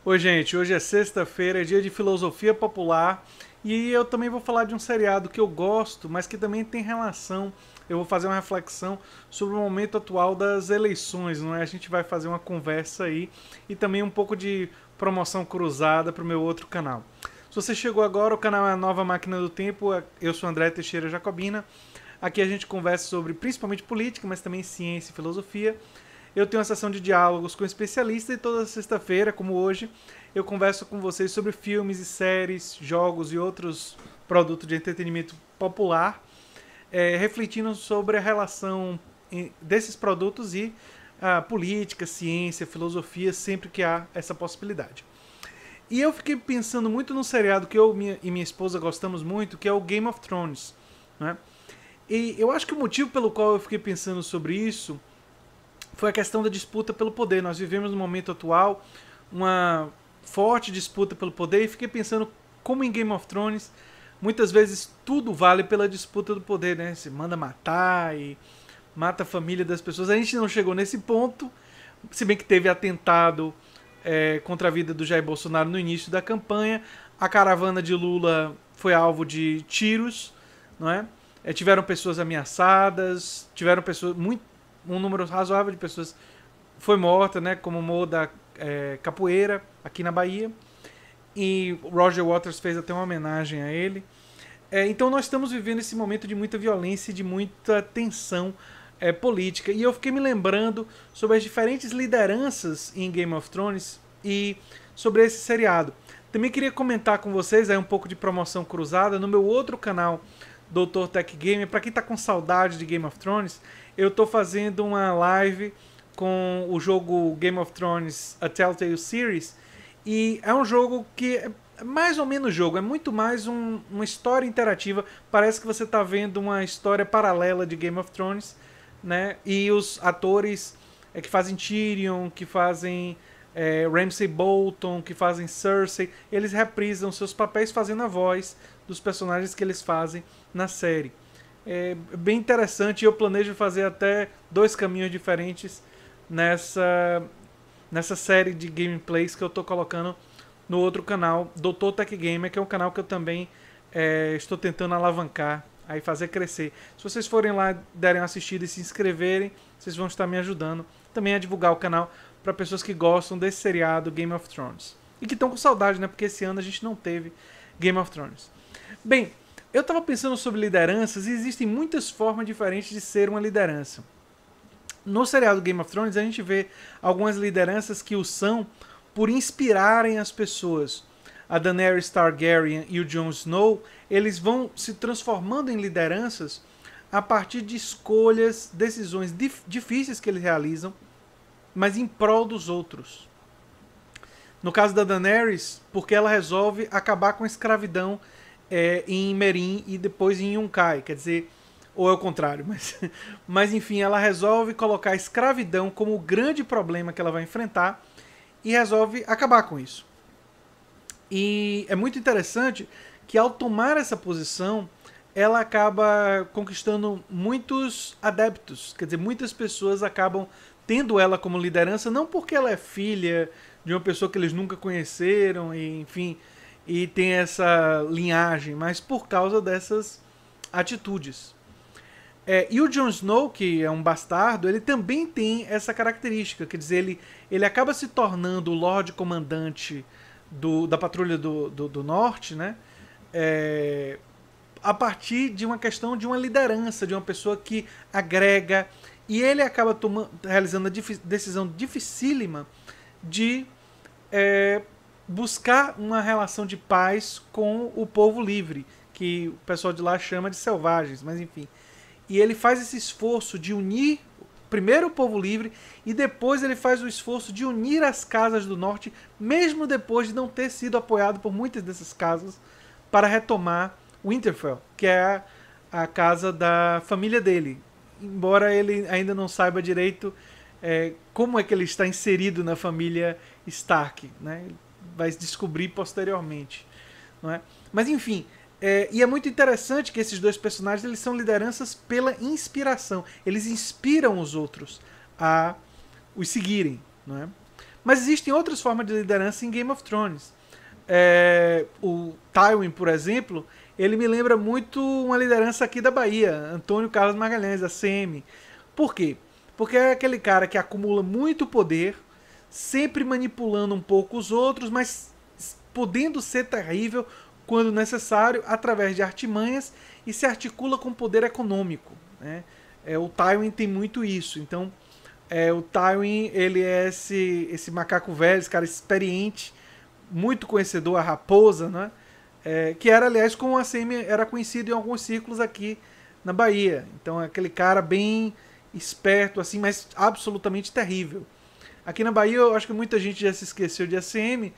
Oi, gente, hoje é sexta-feira, é dia de filosofia popular e eu também vou falar de um seriado que eu gosto, mas que também tem relação. Eu vou fazer uma reflexão sobre o momento atual das eleições, não é? A gente vai fazer uma conversa aí e também um pouco de promoção cruzada para o meu outro canal. Se você chegou agora, o canal é a Nova Máquina do Tempo, eu sou André Teixeira Jacobina. Aqui a gente conversa sobre principalmente política, mas também ciência e filosofia. Eu tenho uma sessão de diálogos com especialistas e toda sexta-feira, como hoje, eu converso com vocês sobre filmes e séries, jogos e outros produtos de entretenimento popular, refletindo sobre a relação desses produtos e a política, ciência, filosofia, sempre que há essa possibilidade. E eu fiquei pensando muito num seriado que eu e minha esposa gostamos muito, que é o Game of Thrones. Né? E eu acho que o motivo pelo qual eu fiquei pensando sobre isso foi a questão da disputa pelo poder. Nós vivemos no momento atual uma forte disputa pelo poder e fiquei pensando como em Game of Thrones muitas vezes tudo vale pela disputa do poder, né? Você manda matar e mata a família das pessoas. A gente não chegou nesse ponto, se bem que teve atentado contra a vida do Jair Bolsonaro no início da campanha. A caravana de Lula foi alvo de tiros, não é? Tiveram pessoas ameaçadas, tiveram pessoas um número razoável de pessoas foi morta, né? Como o Mo da Capoeira aqui na Bahia. E Roger Waters fez até uma homenagem a ele. Então nós estamos vivendo esse momento de muita violência e de muita tensão política. E eu fiquei me lembrando sobre as diferentes lideranças em Game of Thrones e sobre esse seriado. Também queria comentar com vocês um pouco de promoção cruzada no meu outro canal, Dr. Tech Gamer. Para quem está com saudade de Game of Thrones, eu estou fazendo uma live com o jogo Game of Thrones A Telltale Series. E é um jogo que é mais ou menos jogo, é muito mais uma história interativa. Parece que você está vendo uma história paralela de Game of Thrones, né? E os atores que fazem Tyrion, que fazem Ramsay Bolton, que fazem Cersei, eles reprisam seus papéis fazendo a voz dos personagens que eles fazem na série. É bem interessante e eu planejo fazer até 2 caminhos diferentes nessa série de gameplays que eu estou colocando no outro canal, Dr. Tech Gamer, que é um canal que eu também estou tentando alavancar, aí fazer crescer. Se vocês forem lá, derem uma assistida e se inscreverem, vocês vão estar me ajudando também a divulgar o canal para pessoas que gostam desse seriado Game of Thrones. E que estão com saudade, né? Porque esse ano a gente não teve Game of Thrones. Bem, eu estava pensando sobre lideranças e existem muitas formas diferentes de ser uma liderança. No seriado Game of Thrones a gente vê algumas lideranças que o são por inspirarem as pessoas. A Daenerys Targaryen e o Jon Snow, eles vão se transformando em lideranças a partir de escolhas, decisões difíceis que eles realizam, mas em prol dos outros. No caso da Daenerys, porque ela resolve acabar com a escravidão em Meereen e depois em Yunkai, quer dizer, ou é o contrário, mas enfim, ela resolve colocar a escravidão como o grande problema que ela vai enfrentar e resolve acabar com isso. E é muito interessante que ao tomar essa posição, ela acaba conquistando muitos adeptos, quer dizer, muitas pessoas acabam tendo ela como liderança, não porque ela é filha de uma pessoa que eles nunca conheceram, e, enfim, e tem essa linhagem, mas por causa dessas atitudes. E o Jon Snow, que é um bastardo, ele também tem essa característica, quer dizer, ele acaba se tornando o Lorde Comandante da Patrulha do Norte, né? A partir de uma questão de uma liderança, de uma pessoa que agrega, e ele acaba realizando a decisão dificílima de buscar uma relação de paz com o povo livre, que o pessoal de lá chama de selvagens, mas enfim. E ele faz esse esforço de unir primeiro o povo livre e depois ele faz o esforço de unir as casas do norte, mesmo depois de não ter sido apoiado por muitas dessas casas, para retomar Winterfell, que é a casa da família dele. Embora ele ainda não saiba direito como é que ele está inserido na família Stark, né? Ele vai descobrir posteriormente, não é? Mas enfim, e é muito interessante que esses dois personagens eles são lideranças pela inspiração. Eles inspiram os outros a os seguirem, não é? Mas existem outras formas de liderança em Game of Thrones. O Tywin, por exemplo, ele me lembra muito uma liderança aqui da Bahia, Antônio Carlos Magalhães, ACM. Por quê? Porque é aquele cara que acumula muito poder, sempre manipulando um pouco os outros, mas podendo ser terrível quando necessário, através de artimanhas, e se articula com poder econômico, né? O Tywin tem muito isso. Então, o Tywin, ele é esse macaco velho, esse cara experiente, muito conhecedor, a raposa, né? Que era, aliás, como a ACM era conhecido em alguns círculos aqui na Bahia. Então, é aquele cara bem esperto, assim, mas absolutamente terrível. Aqui na Bahia, eu acho que muita gente já se esqueceu de ACM,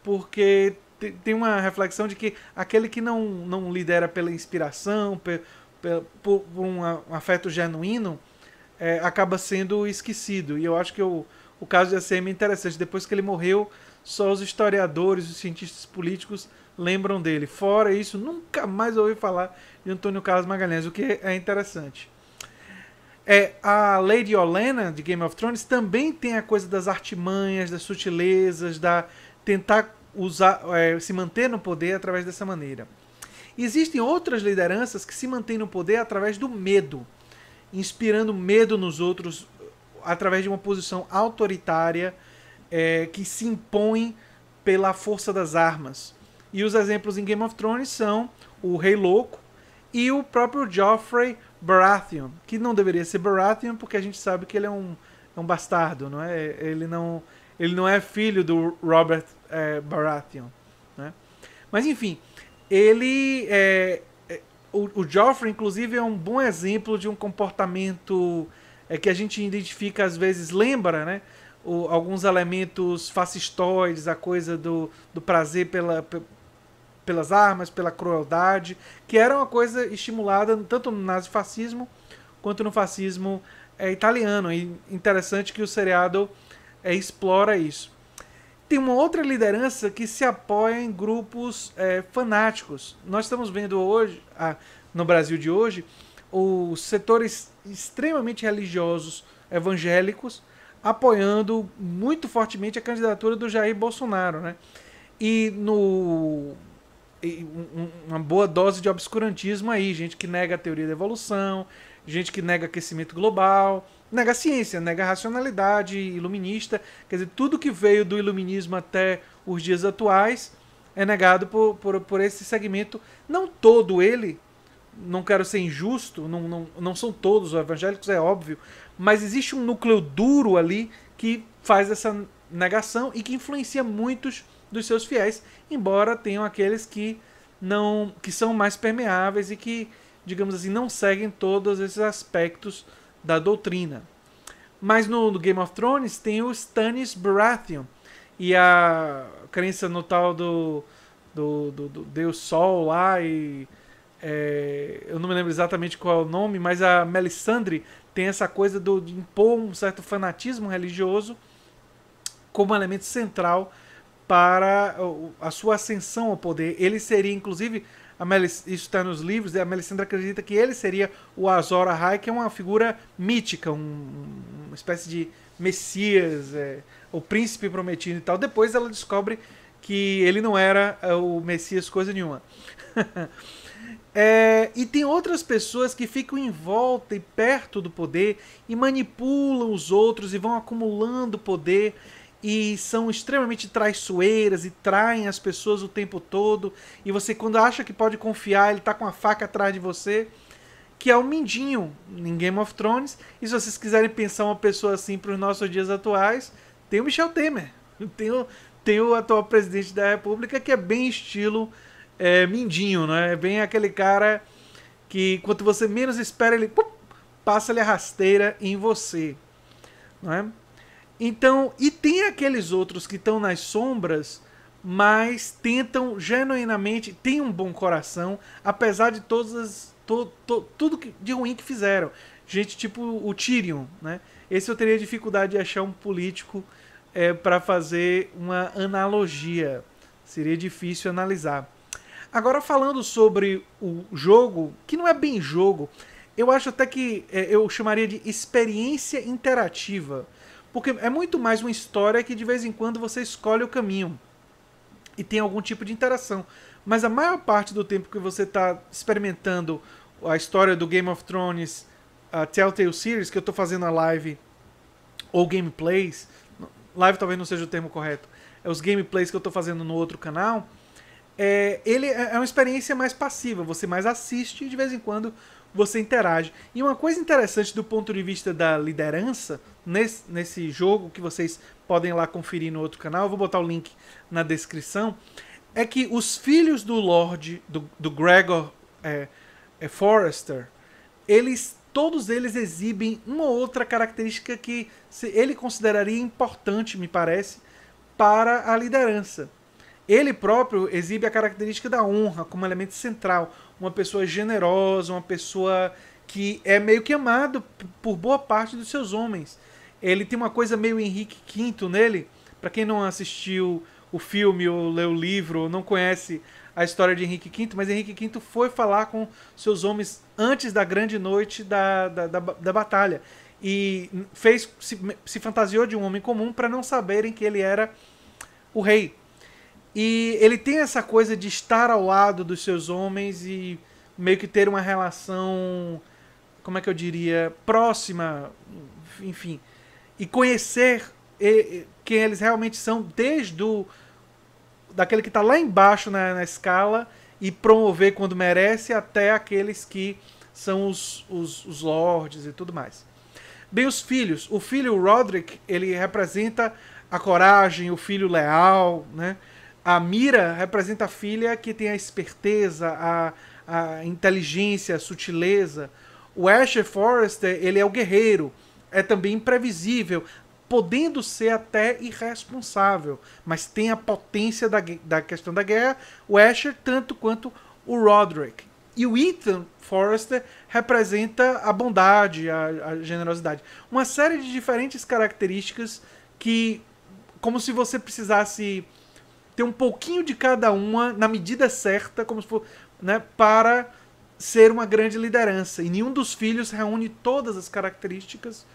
porque tem uma reflexão de que aquele que não lidera pela inspiração, por um afeto genuíno, acaba sendo esquecido. E eu acho que o caso de ACM é interessante. Depois que ele morreu, só os historiadores, os cientistas políticos lembram dele. Fora isso, nunca mais ouvi falar de Antônio Carlos Magalhães, o que é interessante. A Lady Olenna, de Game of Thrones, também tem a coisa das artimanhas, das sutilezas, da tentar se manter no poder através dessa maneira. Existem outras lideranças que se mantêm no poder através do medo, inspirando medo nos outros através de uma posição autoritária que se impõe pela força das armas. E os exemplos em Game of Thrones são o Rei Louco e o próprio Joffrey Baratheon, que não deveria ser Baratheon porque a gente sabe que ele é um bastardo, não é? Ele não é filho do Robert Baratheon, né? Mas enfim, o Joffrey, inclusive, é um bom exemplo de um comportamento que a gente identifica, às vezes, lembra, né? Alguns elementos fascistoides, a coisa do prazer pelas armas, pela crueldade, que era uma coisa estimulada tanto no nazifascismo quanto no fascismo italiano. E interessante que o seriado explora isso. Tem uma outra liderança que se apoia em grupos fanáticos. Nós estamos vendo hoje, no Brasil de hoje, os setores extremamente religiosos evangélicos apoiando muito fortemente a candidatura do Jair Bolsonaro, né? E uma boa dose de obscurantismo aí, gente que nega a teoria da evolução, gente que nega aquecimento global, nega a ciência, nega a racionalidade iluminista. Quer dizer, tudo que veio do iluminismo até os dias atuais é negado por esse segmento. Não todo ele, não quero ser injusto, não são todos os evangélicos, é óbvio, mas existe um núcleo duro ali que faz essa negação e que influencia muitos dos seus fiéis, embora tenham aqueles que são mais permeáveis e que, digamos assim, não seguem todos esses aspectos da doutrina. Mas no Game of Thrones tem o Stannis Baratheon e a crença no tal do Deus Sol lá, e eu não me lembro exatamente qual é o nome, mas a Melisandre tem essa coisa de impor um certo fanatismo religioso como elemento central para a sua ascensão ao poder. Ele seria, inclusive, isso está nos livros, a Melisandre acredita que ele seria o Azor Ahai, que é uma figura mítica, uma espécie de messias, o príncipe prometido e tal. Depois ela descobre que ele não era o messias coisa nenhuma. E tem outras pessoas que ficam em volta e perto do poder e manipulam os outros e vão acumulando poder e são extremamente traiçoeiras e traem as pessoas o tempo todo, e você, quando acha que pode confiar, ele tá com a faca atrás de você, que é o Mindinho em Game of Thrones. E se vocês quiserem pensar uma pessoa assim para os nossos dias atuais, tem o Michel Temer, tem o atual presidente da República, que é bem estilo Mindinho, né? É bem aquele cara que, quanto você menos espera, ele passa-lhe a rasteira em você, não é? Então, e tem aqueles outros que estão nas sombras, mas tentam genuinamente, têm um bom coração, apesar de tudo de ruim que fizeram. Gente tipo o Tyrion, né? Esse eu teria dificuldade de achar um político para fazer uma analogia. Seria difícil analisar. Agora, falando sobre o jogo, que não é bem jogo, eu acho até que eu chamaria de experiência interativa. Porque é muito mais uma história que de vez em quando você escolhe o caminho e tem algum tipo de interação. Mas a maior parte do tempo que você está experimentando a história do Game of Thrones, a Telltale Series, que eu estou fazendo a live, ou gameplays, live talvez não seja o termo correto, é os gameplays que eu estou fazendo no outro canal, ele é uma experiência mais passiva, você mais assiste e de vez em quando você interage. E uma coisa interessante do ponto de vista da liderança, nesse jogo, que vocês podem lá conferir no outro canal, eu vou botar o link na descrição, é que os filhos do Lorde, do Gregor Forrester, todos eles exibem uma ou outra característica que ele consideraria importante, me parece, para a liderança. Ele próprio exibe a característica da honra como elemento central. Uma pessoa generosa, uma pessoa que é meio que amado por boa parte dos seus homens. Ele tem uma coisa meio Henrique V nele. Para quem não assistiu o filme ou leu o livro, ou não conhece a história de Henrique V, mas Henrique V foi falar com seus homens antes da grande noite da batalha. E se fantasiou de um homem comum para não saberem que ele era o rei. E ele tem essa coisa de estar ao lado dos seus homens e meio que ter uma relação, como é que eu diria, próxima, enfim. E conhecer quem eles realmente são, desde daquele que está lá embaixo na escala e promover quando merece, até aqueles que são os lords e tudo mais. Bem, os filhos. O filho Roderick, ele representa a coragem, o filho leal, né? A Mira representa a filha que tem a esperteza, a inteligência, a sutileza. O Asher Forrester, ele é o guerreiro, é também imprevisível, podendo ser até irresponsável, mas tem a potência da questão da guerra, o Asher tanto quanto o Roderick. E o Ethan Forrester representa a bondade, a generosidade. Uma série de diferentes características que, como se você precisasse ter um pouquinho de cada uma na medida certa, como se for, né, para ser uma grande liderança. E nenhum dos filhos reúne todas as características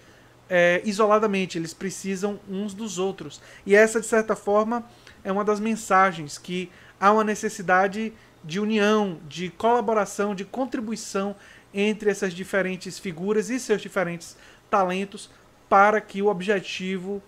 isoladamente. Eles precisam uns dos outros. E essa, de certa forma, é uma das mensagens, que há uma necessidade de união, de colaboração, de contribuição entre essas diferentes figuras e seus diferentes talentos para que o objetivo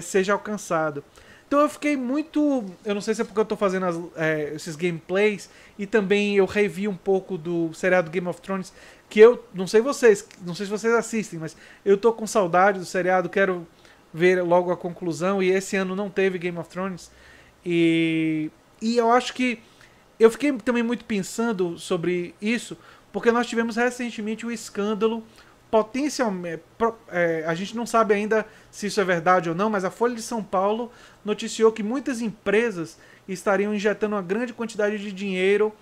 seja alcançado. Então eu fiquei muito... Eu não sei se é porque eu estou fazendo esses gameplays e também eu revi um pouco do seriado Game of Thrones, que eu não sei se vocês assistem, mas eu estou com saudade do seriado, quero ver logo a conclusão, e esse ano não teve Game of Thrones. E eu acho que eu fiquei também muito pensando sobre isso, porque nós tivemos recentemente um escândalo potencialmente... a gente não sabe ainda se isso é verdade ou não, mas a Folha de São Paulo noticiou que muitas empresas estariam injetando uma grande quantidade de dinheiro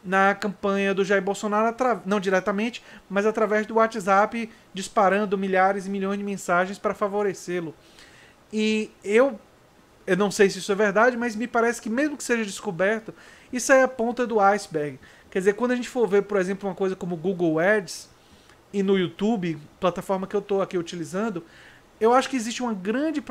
na campanha do Jair Bolsonaro, não diretamente, mas através do WhatsApp, disparando milhares e milhões de mensagens para favorecê-lo. E eu não sei se isso é verdade, mas me parece que mesmo que seja descoberto, isso é a ponta do iceberg. Quer dizer, quando a gente for ver, por exemplo, uma coisa como Google Ads, e no YouTube, plataforma que eu estou aqui utilizando, eu acho que existe uma grande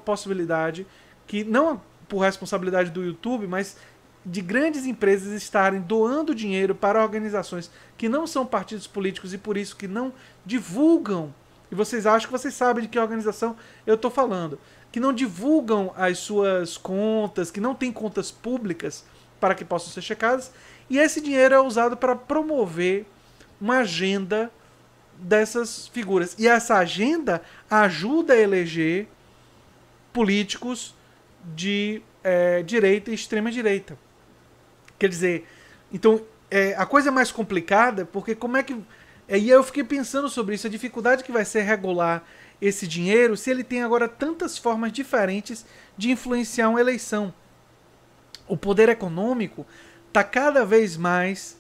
possibilidade que, não por responsabilidade do YouTube, mas de grandes empresas estarem doando dinheiro para organizações que não são partidos políticos e por isso que não divulgam, e vocês acham que vocês sabem de que organização eu estou falando, que não divulgam as suas contas, que não têm contas públicas para que possam ser checadas, e esse dinheiro é usado para promover uma agenda dessas figuras. E essa agenda ajuda a eleger políticos de direita e extrema-direita. Quer dizer, então, a coisa é mais complicada, porque como é que... E eu fiquei pensando sobre isso, a dificuldade que vai ser regular esse dinheiro, se ele tem agora tantas formas diferentes de influenciar uma eleição. O poder econômico está cada vez mais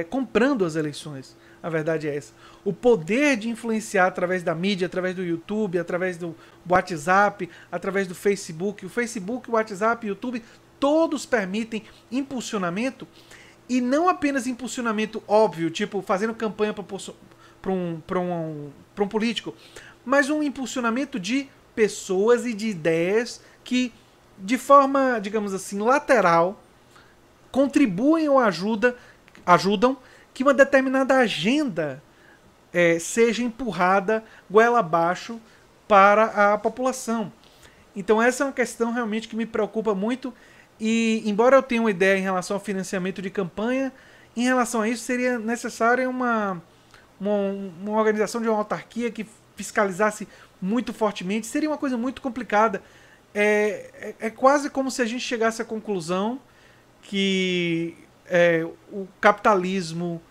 comprando as eleições. A verdade é essa. O poder de influenciar através da mídia, através do YouTube, através do WhatsApp, através do Facebook. O Facebook, o WhatsApp, o YouTube, todos permitem impulsionamento, e não apenas impulsionamento óbvio, tipo fazendo campanha para um político, mas um impulsionamento de pessoas e de ideias que, de forma, digamos assim, lateral, contribuem ou ajudam que uma determinada agenda seja empurrada goela abaixo para a população. Então essa é uma questão realmente que me preocupa muito e, embora eu tenha uma ideia em relação ao financiamento de campanha, em relação a isso seria necessária uma organização de uma autarquia que fiscalizasse muito fortemente. Seria uma coisa muito complicada. É quase como se a gente chegasse à conclusão que o capitalismo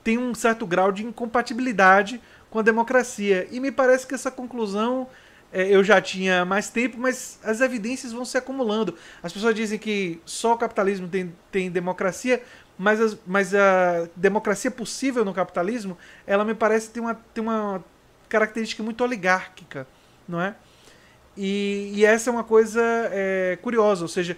tem um certo grau de incompatibilidade com a democracia. E me parece que essa conclusão eu já tinha mais tempo, mas as evidências vão se acumulando. As pessoas dizem que só o capitalismo tem democracia, mas a democracia possível no capitalismo, ela me parece ter uma característica muito oligárquica, não é? E essa é uma coisa curiosa, ou seja,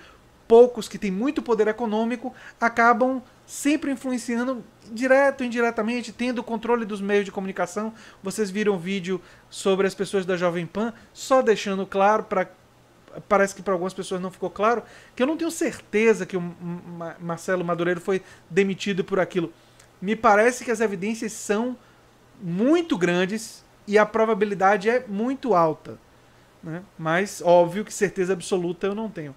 poucos que têm muito poder econômico acabam sempre influenciando direto ou indiretamente, tendo o controle dos meios de comunicação. Vocês viram um vídeo sobre as pessoas da Jovem Pan, só deixando claro, parece que para algumas pessoas não ficou claro, que eu não tenho certeza que o Marcelo Madureira foi demitido por aquilo. Me parece que as evidências são muito grandes e a probabilidade é muito alta, né? Mas óbvio que certeza absoluta eu não tenho.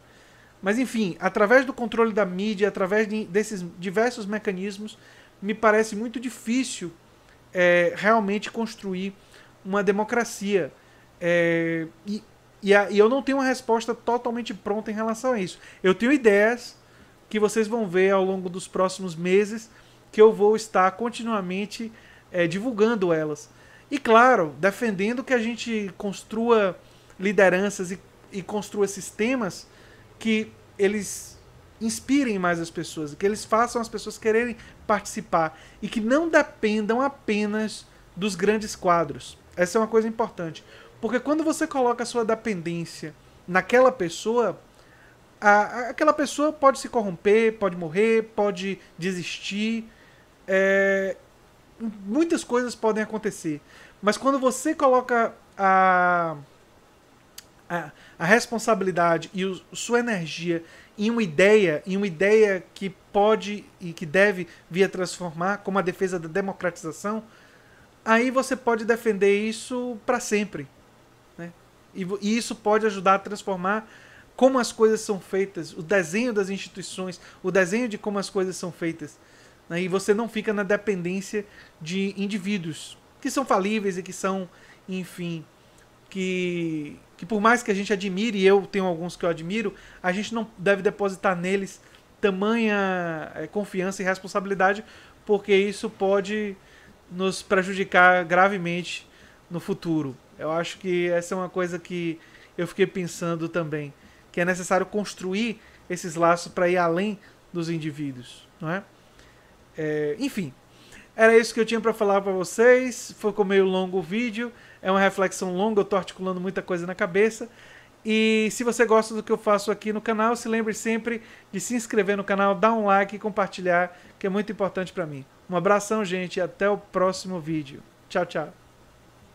Mas enfim, através do controle da mídia, através desses diversos mecanismos, me parece muito difícil realmente construir uma democracia. E eu não tenho uma resposta totalmente pronta em relação a isso. Eu tenho ideias que vocês vão ver ao longo dos próximos meses, que eu vou estar continuamente divulgando elas. E claro, defendendo que a gente construa lideranças e construa sistemas que eles inspirem mais as pessoas, que eles façam as pessoas quererem participar e que não dependam apenas dos grandes quadros. Essa é uma coisa importante. Porque quando você coloca a sua dependência naquela pessoa, aquela pessoa pode se corromper, pode morrer, pode desistir. Muitas coisas podem acontecer. Mas quando você coloca a responsabilidade e sua energia em uma ideia que pode e que deve vir a transformar, como a defesa da democratização, aí você pode defender isso para sempre, né? E isso pode ajudar a transformar como as coisas são feitas, o desenho das instituições, o desenho de como as coisas são feitas, né? E você não fica na dependência de indivíduos que são falíveis e que são, enfim, que por mais que a gente admire, e eu tenho alguns que eu admiro, a gente não deve depositar neles tamanha confiança e responsabilidade, porque isso pode nos prejudicar gravemente no futuro. Eu acho que essa é uma coisa que eu fiquei pensando também, que é necessário construir esses laços para ir além dos indivíduos, não é? Enfim, era isso que eu tinha para falar para vocês. Ficou meio longo o vídeo, é uma reflexão longa, eu estou articulando muita coisa na cabeça. E se você gosta do que eu faço aqui no canal, se lembre sempre de se inscrever no canal, dar um like e compartilhar, que é muito importante para mim. Um abração, gente, e até o próximo vídeo. Tchau, tchau.